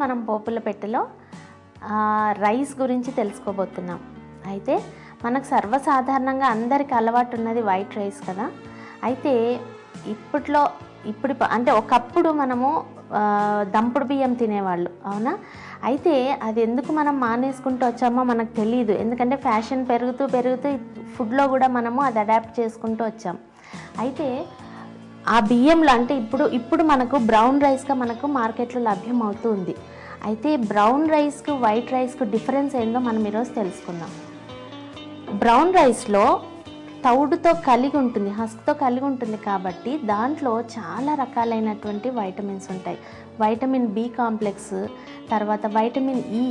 మనం పోపుల పెట్టెలో రైస్ గురించి తెలుసుకోబోతున్నాం. అయితే మనకు సర్వసాధారణంగా అందరికి అలవాటు ఉన్నది వైట్ రైస్ కదా. అయితే ఇప్పుడు అంటే ఒకప్పుడు మనము దంపుడు బియ్యం తినేవాళ్ళు, అవునా? అయితే అది ఎందుకు మనం మానేసుకుంటూ వచ్చామో మనకు తెలియదు. ఎందుకంటే ఫ్యాషన్ పెరుగుతూ ఫుడ్లో కూడా మనము అది అడాప్ట్ చేసుకుంటూ వచ్చాం. అయితే ఆ బియ్యంలో అంటే ఇప్పుడు మనకు బ్రౌన్ రైస్గా మనకు మార్కెట్లో లభ్యం అవుతుంది. అయితే బ్రౌన్ రైస్కు వైట్ రైస్కు డిఫరెన్స్ ఏందో మనం ఈరోజు తెలుసుకుందాం. బ్రౌన్ రైస్లో తౌడుతో కలిగి ఉంటుంది, హస్క్తో కలిగి ఉంటుంది కాబట్టి దాంట్లో చాలా రకాలైనటువంటి వైటమిన్స్ ఉంటాయి. వైటమిన్ బి కాంప్లెక్స్, తర్వాత వైటమిన్ ఈ,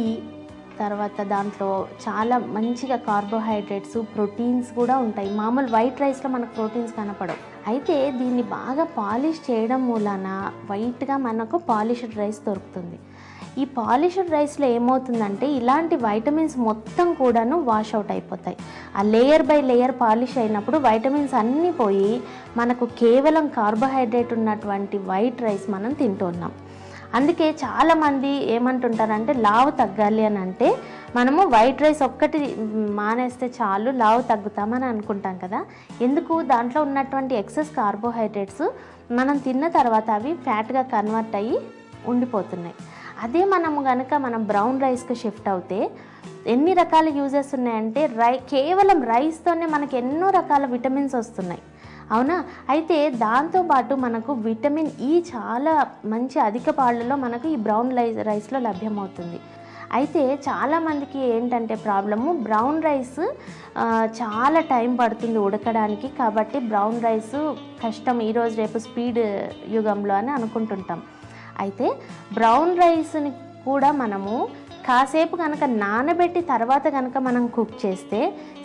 తర్వాత దాంట్లో చాలా మంచిగా కార్బోహైడ్రేట్స్, ప్రోటీన్స్ కూడా ఉంటాయి. మామూలు వైట్ రైస్లో మనకు ప్రోటీన్స్ కనపడవు. అయితే దీన్ని బాగా పాలిష్ చేయడం మూలాన వైట్గా మనకు పాలిష్డ్ రైస్ దొరుకుతుంది. ఈ పాలిష్డ్ రైస్లో ఏమవుతుందంటే ఇలాంటి వైటమిన్స్ మొత్తం కూడాను వాష్ అవుట్ అయిపోతాయి. ఆ లేయర్ బై లేయర్ పాలిష్ అయినప్పుడు వైటమిన్స్ అన్నీ పోయి మనకు కేవలం కార్బోహైడ్రేట్ ఉన్నటువంటి వైట్ రైస్ మనం తింటున్నాం. అందుకే చాలామంది ఏమంటుంటారంటే లావు తగ్గాలి అని అంటే మనము వైట్ రైస్ ఒక్కటి మానేస్తే చాలు లావు తగ్గుతామని అనుకుంటాం కదా. ఎందుకు? దాంట్లో ఉన్నటువంటి ఎక్సెస్ కార్బోహైడ్రేట్స్ మనం తిన్న తర్వాత అవి ఫ్యాట్గా కన్వర్ట్ అయ్యి ఉండిపోతున్నాయి. అదే మనము కనుక మనం బ్రౌన్ రైస్కి షిఫ్ట్ అవుతే ఎన్ని రకాల యూజెస్ ఉన్నాయంటే కేవలం రైస్తోనే మనకు ఎన్నో రకాల విటమిన్స్ వస్తున్నాయి, అవునా? అయితే దాంతోపాటు మనకు విటమిన్ ఈ చాలా మంచి అధిక పాళ్ళలో మనకు ఈ బ్రౌన్ రైస్లో లభ్యమవుతుంది. అయితే చాలామందికి ఏంటంటే ప్రాబ్లము బ్రౌన్ రైస్ చాలా టైం పడుతుంది ఉడకడానికి, కాబట్టి బ్రౌన్ రైస్ కష్టం ఈరోజు రేపు స్పీడ్ యుగంలో అని అనుకుంటుంటాం. అయితే బ్రౌన్ రైస్ని కూడా మనము కాసేపు కనుక నానబెట్టి తర్వాత కనుక మనం కుక్ చేస్తే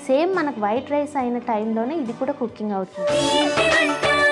సేమ్ మనకు వైట్ రైస్ అయిన టైంలోనే ఇది కూడా కుకింగ్ అవుతుంది.